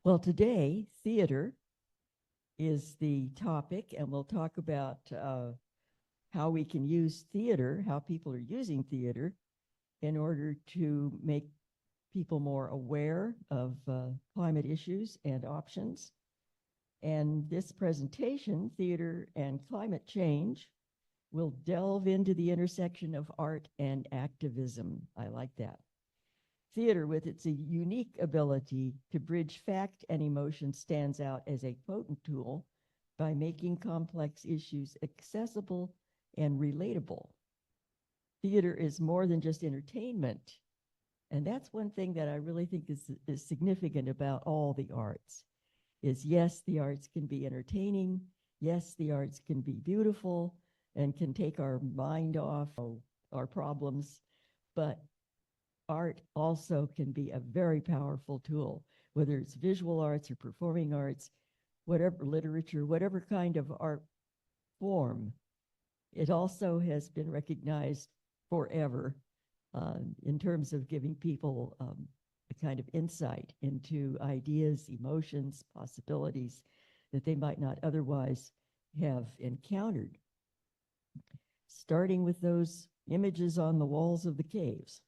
Well, today, theater is the topic, and we'll talk about how we can use theater, how people are using theater in order to make people more aware of climate issues and options. And this presentation, Theater and Climate Change, will delve into the intersection of art and activism. I like that. Theater, with its unique ability to bridge fact and emotion, stands out as a potent tool by making complex issues accessible and relatable. Theater is more than just entertainment. And that's one thing that I really think is significant about all the arts, is yes, the arts can be entertaining. Yes, the arts can be beautiful and can take our mind off our problems, but art also can be a very powerful tool, whether it's visual arts or performing arts, whatever, literature, whatever kind of art form. It also has been recognized forever in terms of giving people a kind of insight into ideas, emotions, possibilities that they might not otherwise have encountered. Starting with those images on the walls of the caves.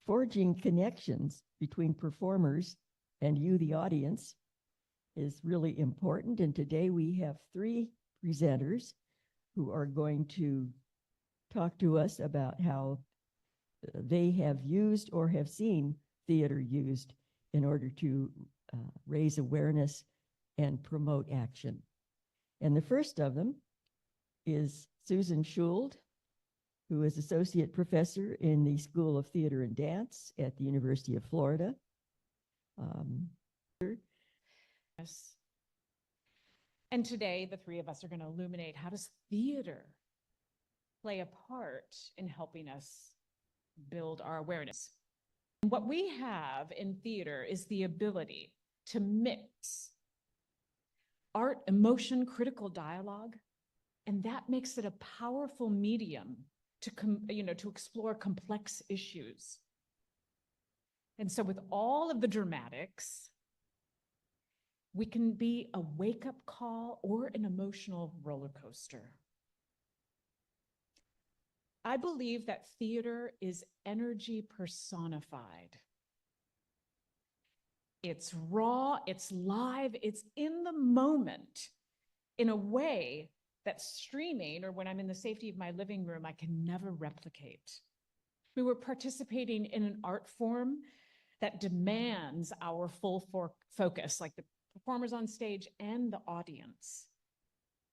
Forging connections between performers and you, the audience, is really important. And today we have three presenters who are going to talk to us about how they have used or have seen theater used in order to raise awareness and promote action. And the first of them is Susan Schuld, who is Associate Professor in the School of Theater and Dance at the University of Florida. Yes. And today, the three of us are going to illuminate how does theater play a part in helping us build our awareness. And what we have in theater is the ability to mix art, emotion, critical dialogue, and that makes it a powerful medium to explore complex issues. And so with all of the dramatics, we can be a wake-up call or an emotional roller coaster. I believe that theater is energy personified. It's raw, it's live, it's in the moment in a way that streaming, or when I'm in the safety of my living room, I can never replicate. We were participating in an art form that demands our full focus, like the performers on stage and the audience.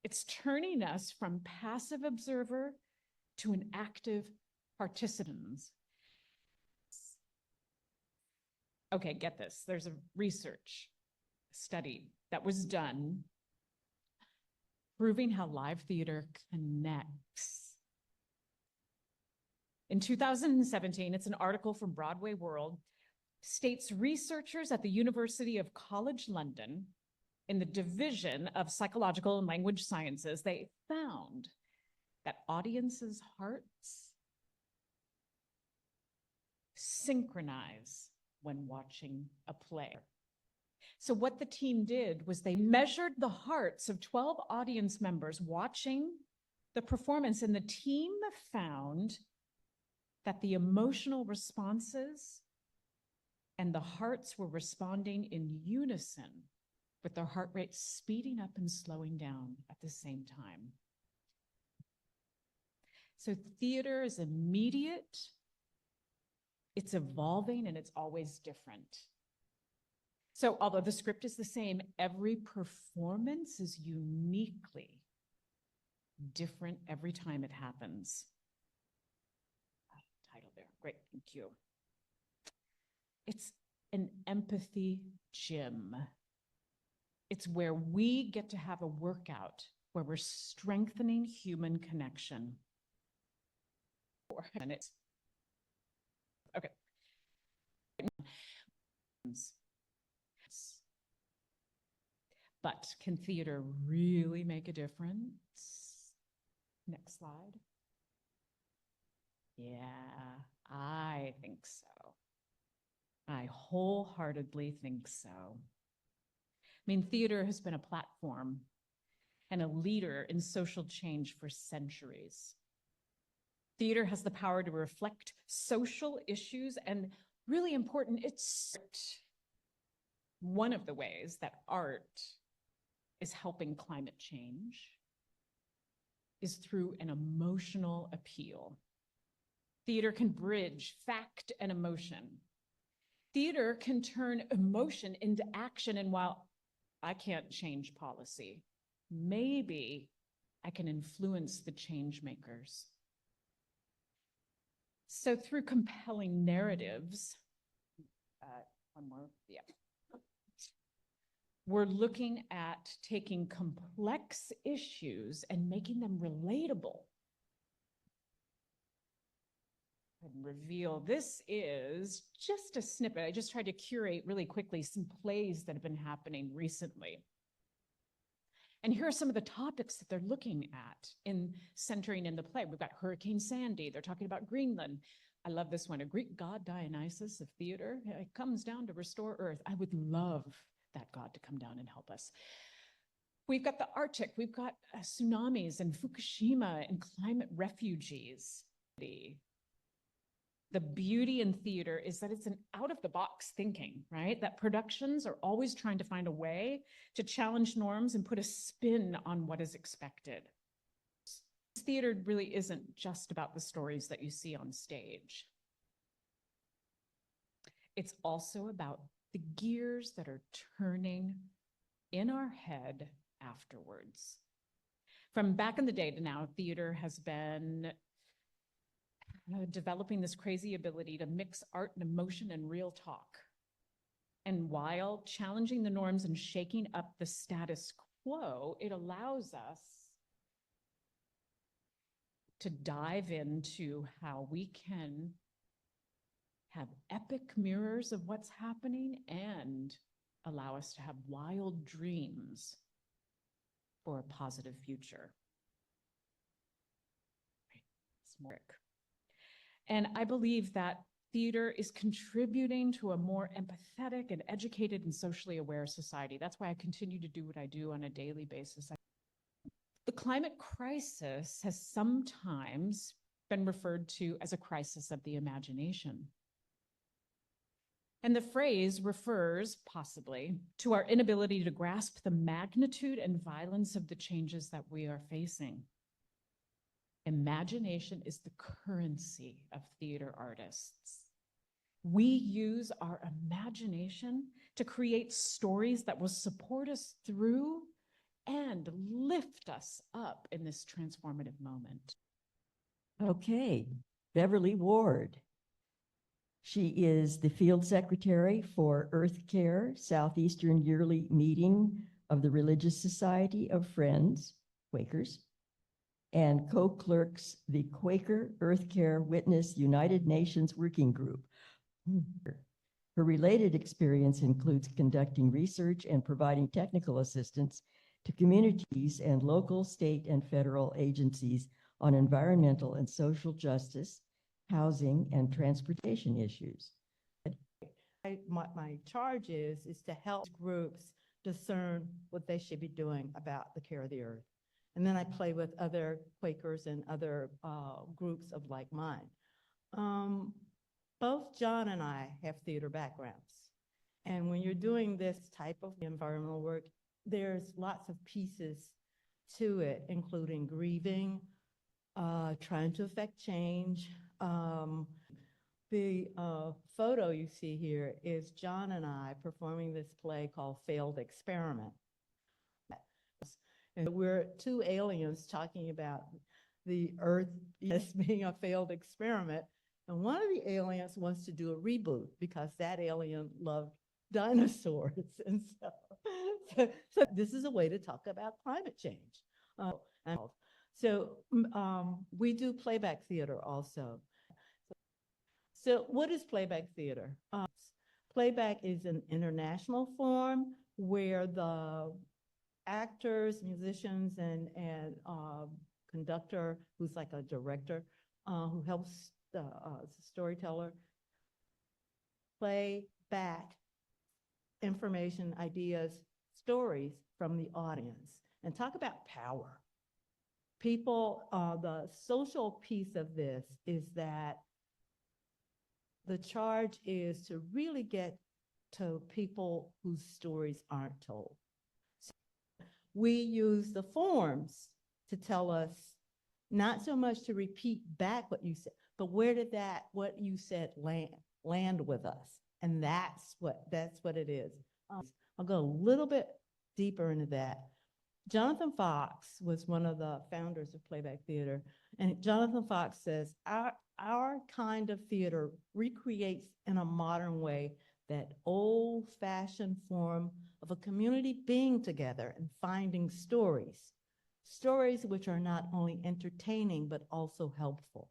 It's turning us from passive observer to an active participant. Okay, get this. There's a research study that was done proving how live theater connects. In 2017, it's an article from Broadway World, states researchers at the University of College London in the Division of Psychological and Language Sciences, they found that audiences' hearts synchronize when watching a play. So what the team did was they measured the hearts of 12 audience members watching the performance, and the team found that the emotional responses and the hearts were responding in unison, with their heart rate speeding up and slowing down at the same time. So theater is immediate, it's evolving, and it's always different. So although the script is the same, every performance is uniquely different every time it happens. Title there, great, thank you. It's an empathy gym. It's where we get to have a workout where we're strengthening human connection. 4 minutes. Okay. But can theater really make a difference? Next slide. Yeah, I think so. I wholeheartedly think so. I mean, theater has been a platform and a leader in social change for centuries. Theater has the power to reflect social issues, and really important, it's one of the ways that art is helping climate change is through an emotional appeal. Theater can bridge fact and emotion. Theater can turn emotion into action, and while I can't change policy, maybe I can influence the change makers. So through compelling narratives, we're looking at taking complex issues and making them relatable. And reveal, this is just a snippet. I just tried to curate really quickly some plays that have been happening recently. And here are some of the topics that they're looking at in centering in the play. We've got Hurricane Sandy. They're talking about Greenland. I love this one. A Greek god Dionysus of theater. It comes down to restore Earth. I would love that god to come down and help us. We've got the Arctic. We've got tsunamis and Fukushima and climate refugees. The beauty in theater is that it's an out-of-the-box thinking, right? That productions are always trying to find a way to challenge norms and put a spin on what is expected. Theater really isn't just about the stories that you see on stage. It's also about the gears that are turning in our head afterwards. From back in the day to now, theater has been developing this crazy ability to mix art and emotion and real talk. And while challenging the norms and shaking up the status quo, it allows us to dive into how we can have epic mirrors of what's happening and allow us to have wild dreams for a positive future. Right. And I believe that theater is contributing to a more empathetic and educated and socially aware society. That's why I continue to do what I do on a daily basis. The climate crisis has sometimes been referred to as a crisis of the imagination. And the phrase refers, possibly, to our inability to grasp the magnitude and violence of the changes that we are facing. Imagination is the currency of theater artists. We use our imagination to create stories that will support us through and lift us up in this transformative moment. Okay, Beverly Ward. She is the field secretary for Earth Care, Southeastern Yearly Meeting of the Religious Society of Friends, Quakers, and co-clerks the Quaker Earth Care Witness United Nations Working Group. Her related experience includes conducting research and providing technical assistance to communities and local, state, and federal agencies on environmental and social justice, housing, and transportation issues. My charge is to help groups discern what they should be doing about the care of the earth. And then I play with other Quakers and other groups of like mind. Both John and I have theater backgrounds. And when you're doing this type of environmental work, there's lots of pieces to it, including grieving, trying to affect change. The photo you see here is John and I performing this play called Failed Experiment. And we're two aliens talking about the Earth as being a failed experiment. And one of the aliens wants to do a reboot because that alien loved dinosaurs. And so this is a way to talk about climate change. We do playback theater also. So what is playback theater? Playback is an international form where the actors, musicians, and conductor, who's like a director, who helps the storyteller, play back information, ideas, stories from the audience, and talk about power. People, the social piece of this is that the charge is to really get to people whose stories aren't told. So we use the forms to tell us, not so much to repeat back what you said, but where did that, what you said land with us? And that's what it is. I'll go a little bit deeper into that. Jonathan Fox was one of the founders of Playback Theater, and Jonathan Fox says, our kind of theater recreates in a modern way that old-fashioned form of a community being together and finding stories which are not only entertaining but also helpful.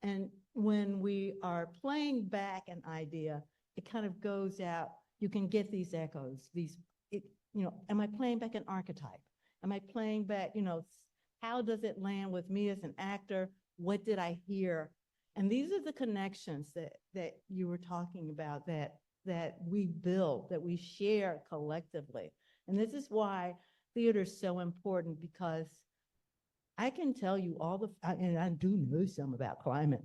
And when we are playing back an idea, it kind of goes out, you can get these echoes, am I playing back an archetype? Am I playing back, how does it land with me as an actor? What did I hear? And these are the connections that you were talking about that we build, that we share collectively. And this is why theater is so important, because I can tell you and I do know some about climate,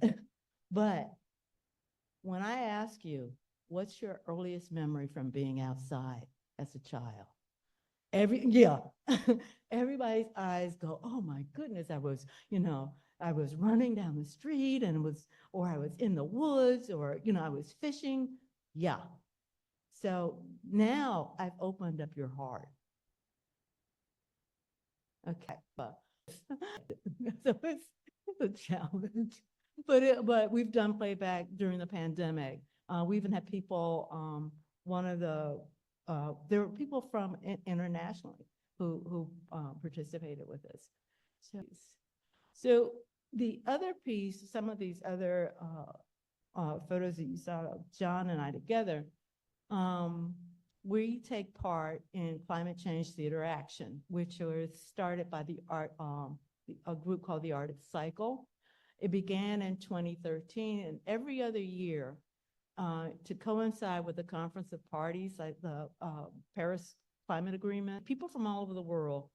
but when I ask you, what's your earliest memory from being outside as a child? Everybody's eyes go, oh my goodness, I was running down the street or I was in the woods, or, I was fishing. Yeah. So now I've opened up your heart. Okay. So it's a challenge, but we've done playback during the pandemic. We even had people, there were people from internationally who participated with us. So the other piece, some of these other photos that you saw of John and I together, we take part in Climate Change Theater Action, which was started by a group called the Art Cycle. It began in 2013, and every other year, to coincide with the Conference of Parties, like the Paris Climate Agreement, people from all over the world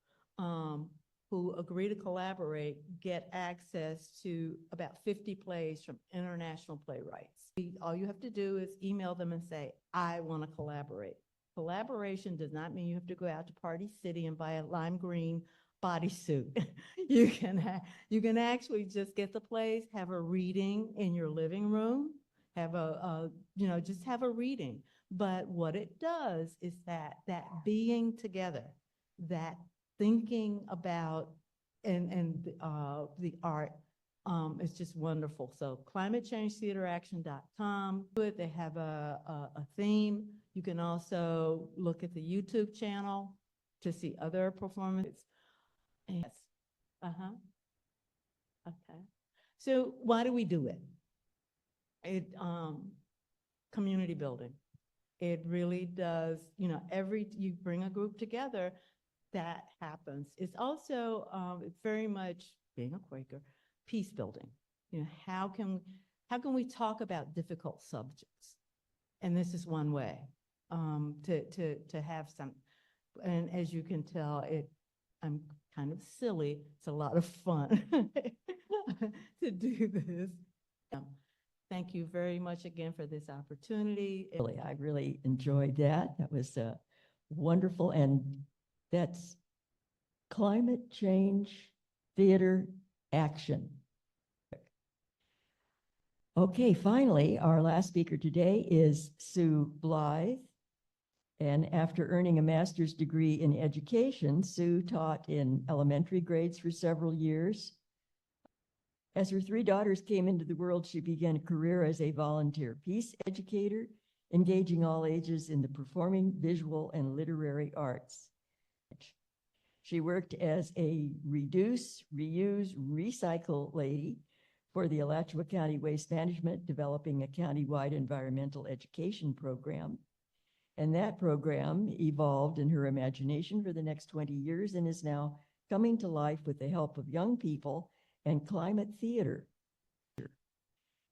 who agree to collaborate get access to about 50 plays from international playwrights. All you have to do is email them and say, I want to collaborate. Collaboration does not mean you have to go out to Party City and buy a lime green bodysuit. You can actually just get the plays, have a reading in your living room, just have a reading. But what it does is that being together, that thinking about and the art is just wonderful. So climatechangetheateraction.com. They have a theme. You can also look at the YouTube channel to see other performances. Yes. Okay. So why do we do it? Community building. It really does, you bring a group together, that happens. It's also very much, being a Quaker, peace building. How can we talk about difficult subjects? And this is one way to have some, and as you can tell, I'm kind of silly. It's a lot of fun to do this. Thank you very much again for this opportunity. I really enjoyed that. That was wonderful. And that's Climate Change Theater Action. Okay, finally, our last speaker today is Sue Blythe. And after earning a master's degree in education, Sue taught in elementary grades for several years. As her 3 daughters came into the world, she began a career as a volunteer peace educator, engaging all ages in the performing, visual, and literary arts. She worked as a reduce, reuse, recycle lady for the Alachua County Waste Management, developing a countywide environmental education program. And that program evolved in her imagination for the next 20 years and is now coming to life with the help of young people and climate theater.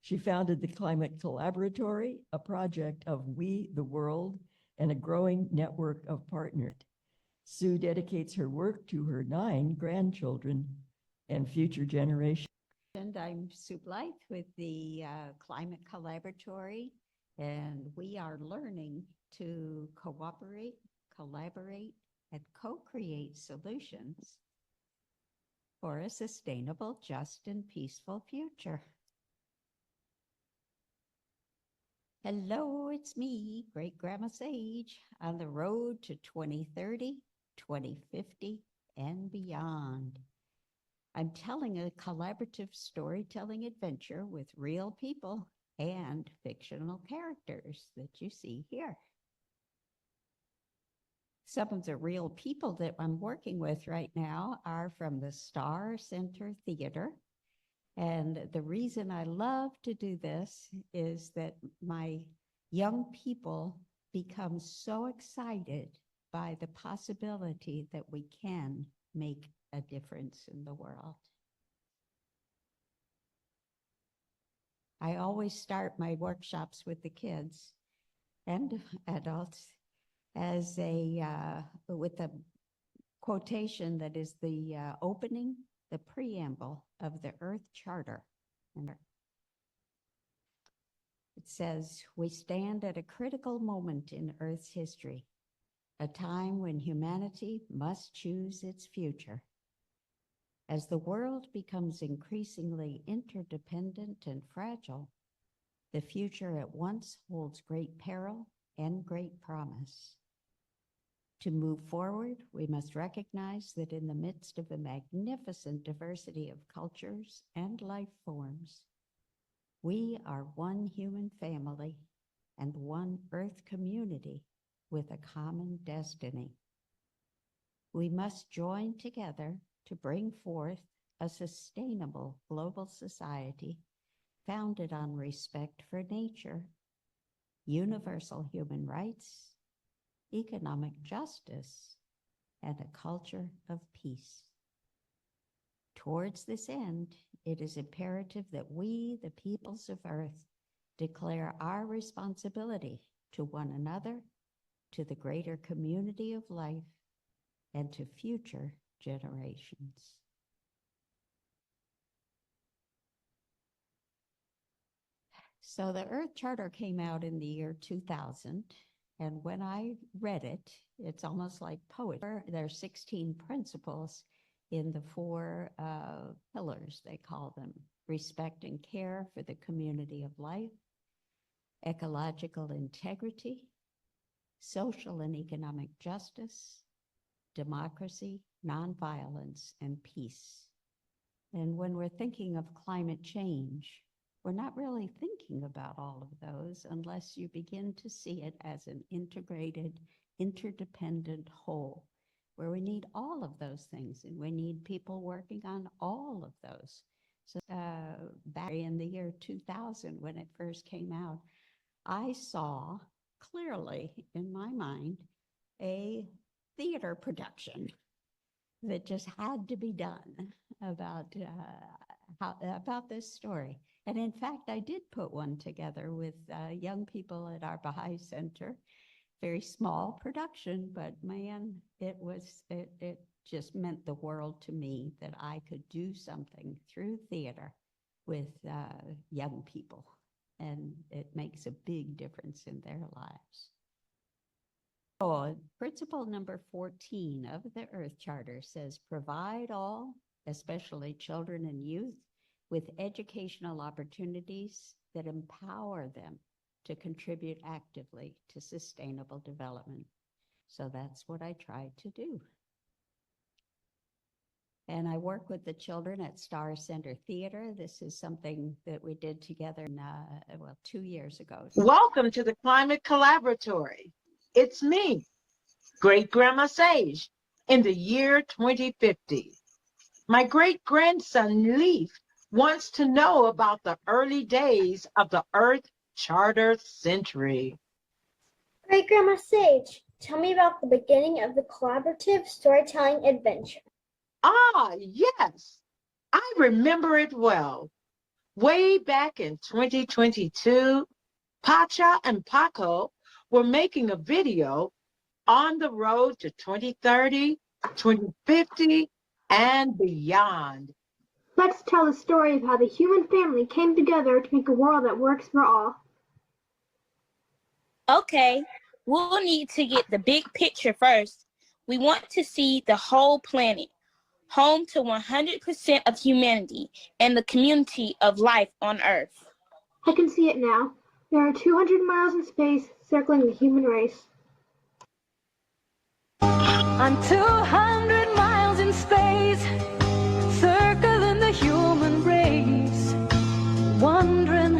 She founded the Climate Collaboratory, a project of We the World and a growing network of partners. Sue dedicates her work to her 9 grandchildren and future generations. And I'm Sue Blythe with the Climate Collaboratory, and we are learning to cooperate, collaborate, and co-create solutions for a sustainable, just, and peaceful future. Hello, it's me, Great Grandma Sage, on the road to 2030, 2050, and beyond. I'm telling a collaborative storytelling adventure with real people and fictional characters that you see here. Some of the real people that I'm working with right now are from the Star Center Theater. And the reason I love to do this is that my young people become so excited by the possibility that we can make a difference in the world. I always start my workshops with the kids and adults as with a quotation that is the opening, the preamble of the Earth Charter. And it says, "We stand at a critical moment in Earth's history, a time when humanity must choose its future. As the world becomes increasingly interdependent and fragile, the future at once holds great peril and great promise. To move forward, we must recognize that in the midst of a magnificent diversity of cultures and life forms, we are one human family and one Earth community with a common destiny. We must join together to bring forth a sustainable global society founded on respect for nature, universal human rights, economic justice, and a culture of peace. Towards this end, it is imperative that we, the peoples of Earth, declare our responsibility to one another, to the greater community of life, and to future generations." So the Earth Charter came out in the year 2000, and when I read it, it's almost like poetry. There are 16 principles in the 4 pillars, they call them: respect and care for the community of life, ecological integrity, social and economic justice, democracy, nonviolence, and peace. And when we're thinking of climate change, we're not really thinking about all of those unless you begin to see it as an integrated, interdependent whole, where we need all of those things, and we need people working on all of those. So back in the year 2000, when it first came out, I saw clearly in my mind a theater production that just had to be done about this story. And in fact, I did put one together with young people at our Baha'i Center. Very small production, but man, it just meant the world to me that I could do something through theater with young people, and it makes a big difference in their lives. So, principle number 14 of the Earth Charter says, provide all, especially children and youth, with educational opportunities that empower them to contribute actively to sustainable development. So that's what I tried to do. And I work with the children at Star Center Theater. This is something that we did together 2 years ago. Welcome to the Climate Collaboratory. It's me, Great Grandma Sage, in the year 2050. My great-grandson Leaf wants to know about the early days of the Earth Charter Century. Great Grandma Sage, tell me about the beginning of the collaborative storytelling adventure. Ah, yes, I remember it well. Way back in 2022, Pacha and Paco were making a video on the road to 2030, 2050, and beyond. Let's tell the story of how the human family came together to make a world that works for all. Okay, we'll need to get the big picture first. We want to see the whole planet, home to 100% of humanity and the community of life on Earth. I can see it now. There are 200 miles in space circling the human race. On 200 miles in space, circling the human race, wondering,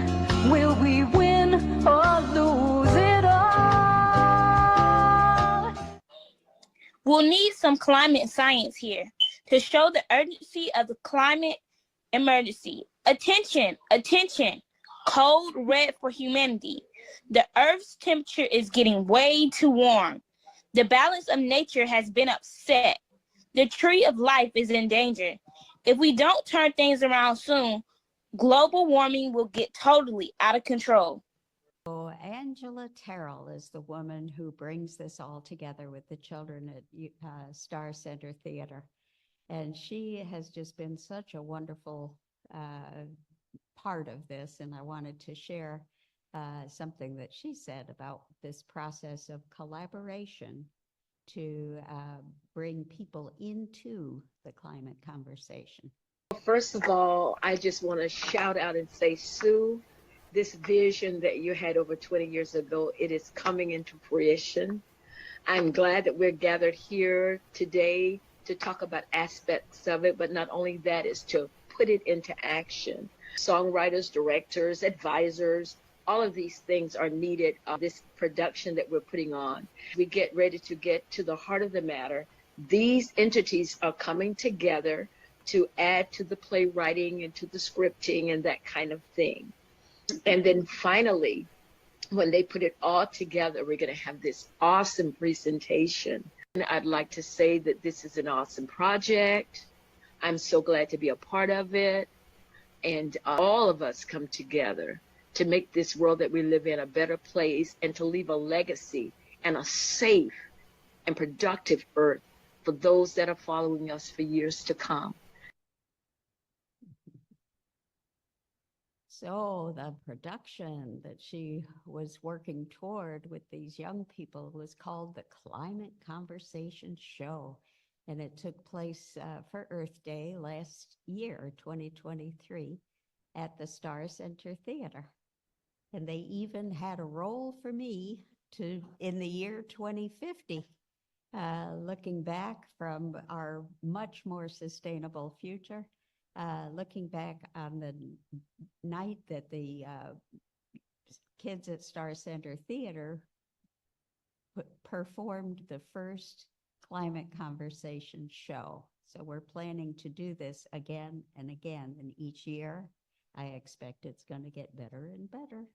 will we win or lose it all? We'll need some climate science here to show the urgency of the climate emergency. Attention, attention, code red for humanity. The Earth's temperature is getting way too warm. The balance of nature has been upset. The tree of life is in danger. If we don't turn things around soon, global warming will get totally out of control. So Angela Terrell is the woman who brings this all together with the children at Star Center Theater. And she has just been such a wonderful part of this. And I wanted to share something that she said about this process of collaboration to bring people into the climate conversation. First of all, I just want to shout out and say, Sue, this vision that you had over 20 years ago, it is coming into fruition. I'm glad that we're gathered here today to talk about aspects of it, but not only that, is to put it into action. Songwriters, directors, advisors, all of these things are needed. This production that we're putting on, we get ready to get to the heart of the matter. These entities are coming together to add to the playwriting and to the scripting and that kind of thing. And then finally, when they put it all together, we're going to have this awesome presentation. And I'd like to say that this is an awesome project. I'm so glad to be a part of it. And all of us come together to make this world that we live in a better place and to leave a legacy and a safe and productive earth for those that are following us for years to come. So the production that she was working toward with these young people was called the Climate Conversation Show. And it took place for Earth Day last year, 2023, at the Star Center Theater. And they even had a role for me in the year 2050, looking back from our much more sustainable future. Looking back on the night that the kids at Star Center Theater performed the first climate conversation show. So we're planning to do this again and again, and each year I expect it's going to get better and better.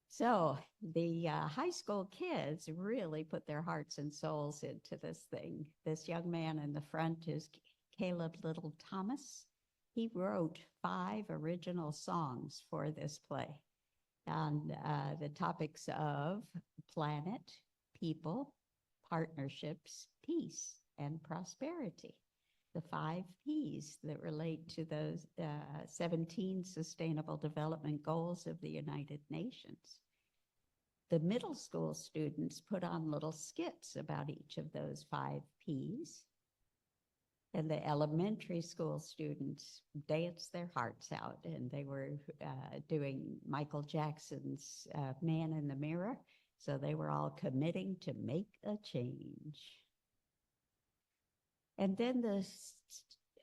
So the high school kids really put their hearts and souls into this thing. This young man in the front is Caleb Little Thomas. He wrote 5 original songs for this play on the topics of planet, people, partnerships, peace, and prosperity. The 5 Ps that relate to those 17 Sustainable Development Goals of the United Nations. The middle school students put on little skits about each of those 5 Ps. And the elementary school students danced their hearts out, and they were doing Michael Jackson's Man in the Mirror. So they were all committing to make a change. And then the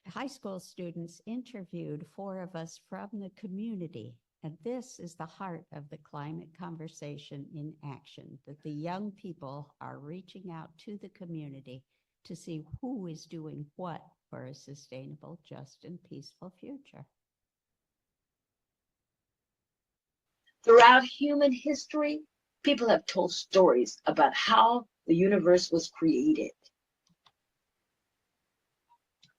high school students interviewed 4 of us from the community. And this is the heart of the climate conversation in action, that the young people are reaching out to the community to see who is doing what for a sustainable, just, and peaceful future. Throughout human history, people have told stories about how the universe was created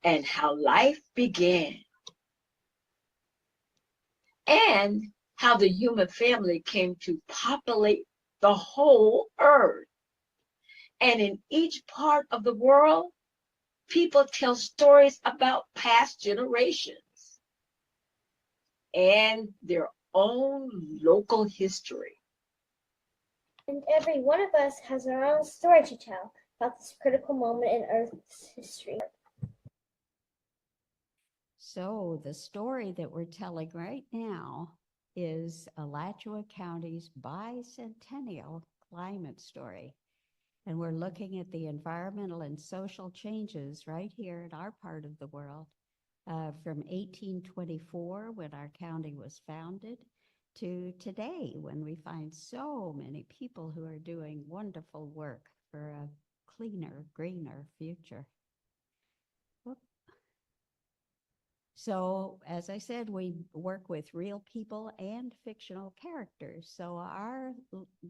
and how life began. and how the human family came to populate the whole earth. And in each part of the world, people tell stories about past generations and their own local history. And every one of us has our own story to tell about this critical moment in Earth's history. So the story that we're telling right now is Alachua County's bicentennial climate story. And we're looking at the environmental and social changes right here in our part of the world, from 1824, when our county was founded, to today, when we find so many people who are doing wonderful work for a cleaner, greener future. So, as I said, we work with real people and fictional characters. So our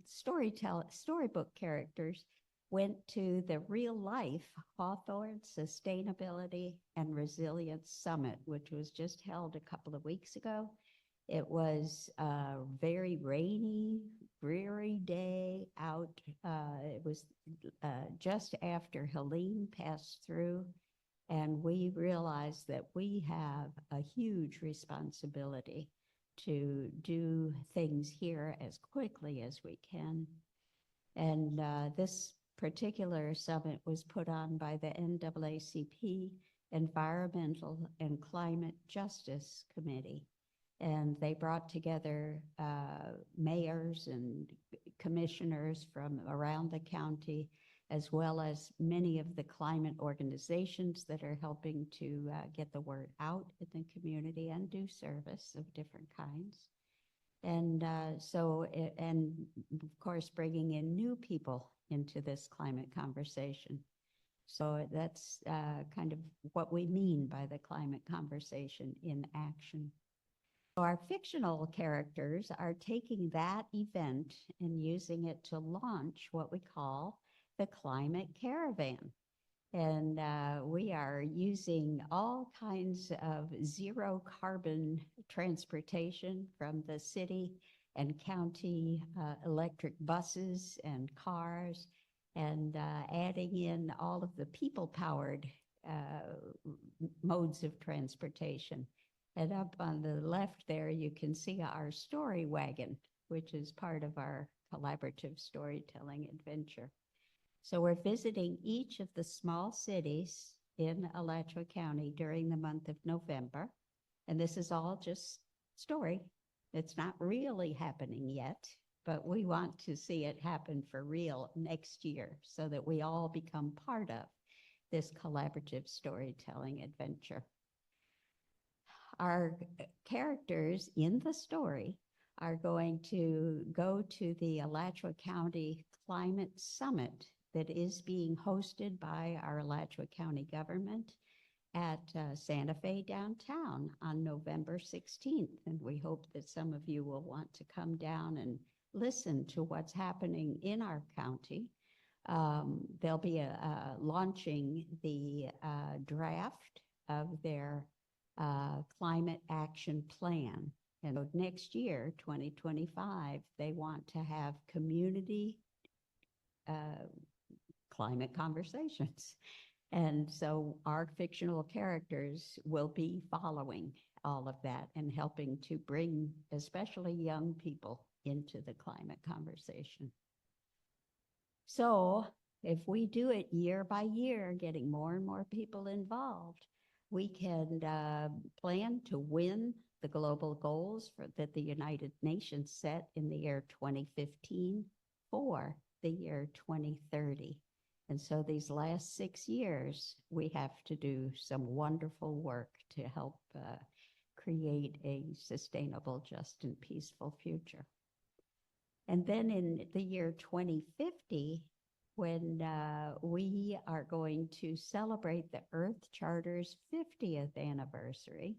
storybook characters went to the Real Life Hawthorne Sustainability and Resilience Summit, which was just held a couple of weeks ago. It was a very rainy, dreary day out. It was just after Helene passed through. And we realized that we have a huge responsibility to do things here as quickly as we can. And this particular summit was put on by the NAACP Environmental and Climate Justice Committee. And they brought together mayors and commissioners from around the county, as well as many of the climate organizations that are helping to get the word out in the community and do service of different kinds. And and of course, bringing in new people into this climate conversation. So that's kind of what we mean by the climate conversation in action. So our fictional characters are taking that event and using it to launch what we call the Climate Caravan. And we are using all kinds of zero carbon transportation from the city and county electric buses and cars, and adding in all of the people-powered modes of transportation. And up on the left there, you can see our story wagon, which is part of our collaborative storytelling adventure. So we're visiting each of the small cities in Alachua County during the month of November. And this is all just story. It's not really happening yet, but we want to see it happen for real next year so that we all become part of this collaborative storytelling adventure. Our characters in the story are going to go to the Alachua County Climate Summit that is being hosted by our Alachua County government at Santa Fe downtown on November 16th. And we hope that some of you will want to come down and listen to what's happening in our county. They'll be launching the draft of their climate action plan. And next year, 2025, they want to have community climate conversations. And so our fictional characters will be following all of that and helping to bring especially young people into the climate conversation. So if we do it year by year, getting more and more people involved, we can plan to win the global goals that the United Nations set in the year 2015 for the year 2030. And so these last 6 years, we have to do some wonderful work to help create a sustainable, just, and peaceful future. And then in the year 2050, when we are going to celebrate the Earth Charter's 50th anniversary,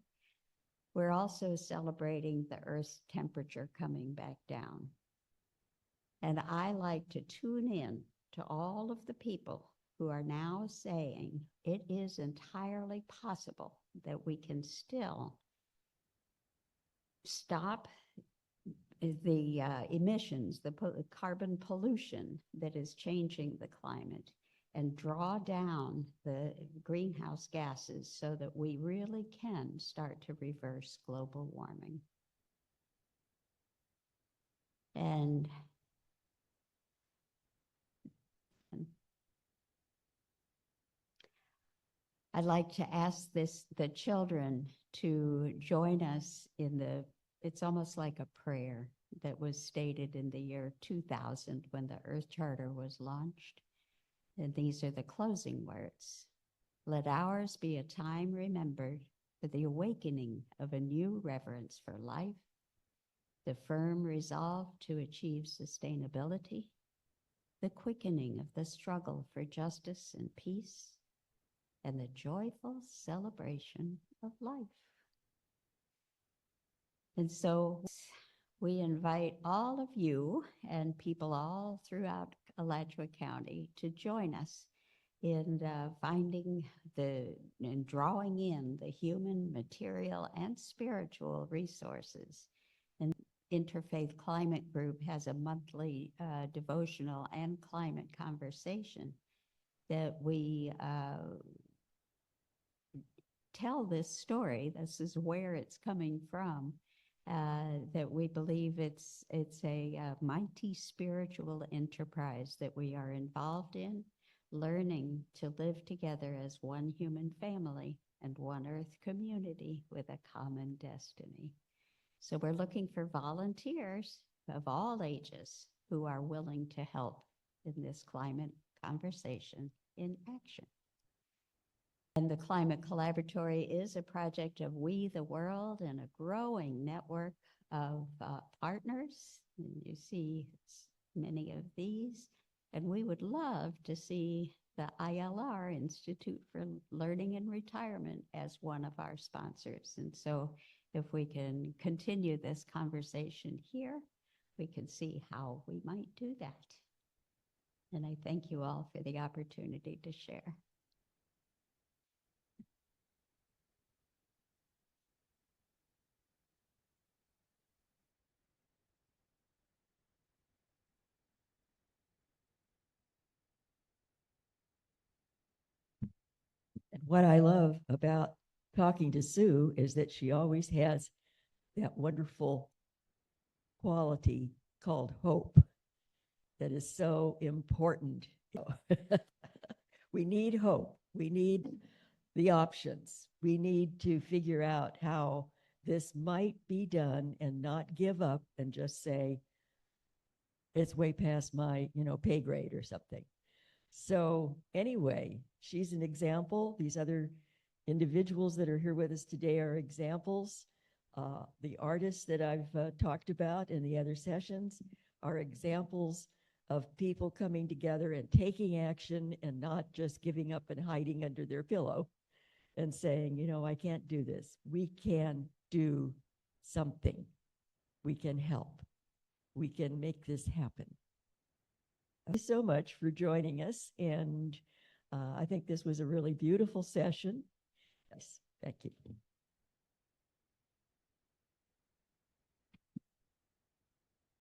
we're also celebrating the Earth's temperature coming back down. And I like to tune in to all of the people who are now saying it is entirely possible that we can still stop the emissions, the carbon pollution that is changing the climate, and draw down the greenhouse gases so that we really can start to reverse global warming. And I'd like to ask the children to join us in it's almost like a prayer that was stated in the year 2000 when the Earth Charter was launched. And these are the closing words. Let ours be a time remembered for the awakening of a new reverence for life, the firm resolve to achieve sustainability, the quickening of the struggle for justice and peace, and the joyful celebration of life. And so we invite all of you and people all throughout Alachua County to join us in finding and drawing in the human, material, and spiritual resources. And Interfaith Climate Group has a monthly devotional and climate conversation that we tell this story. This is where it's coming from. That we believe it's a mighty spiritual enterprise that we are involved in, learning to live together as one human family and one earth community with a common destiny. So we're looking for volunteers of all ages who are willing to help in this climate conversation in action. And the Climate Collaboratory is a project of We the World and a growing network of partners. And you see many of these. And we would love to see the ILR, Institute for Learning and Retirement, as one of our sponsors. And so if we can continue this conversation here, we can see how we might do that. And I thank you all for the opportunity to share. And what I love about talking to Sue is that she always has that wonderful quality called hope that is so important. We need hope. We need the options. We need to figure out how this might be done and not give up and just say, it's way past my, pay grade or something. So anyway, she's an example. These other individuals that are here with us today are examples. The artists that I've talked about in the other sessions are examples of people coming together and taking action and not just giving up and hiding under their pillow and saying, I can't do this. We can do something. We can help. We can make this happen. Thank you so much for joining us. And I think this was a really beautiful session. Yes, thank you.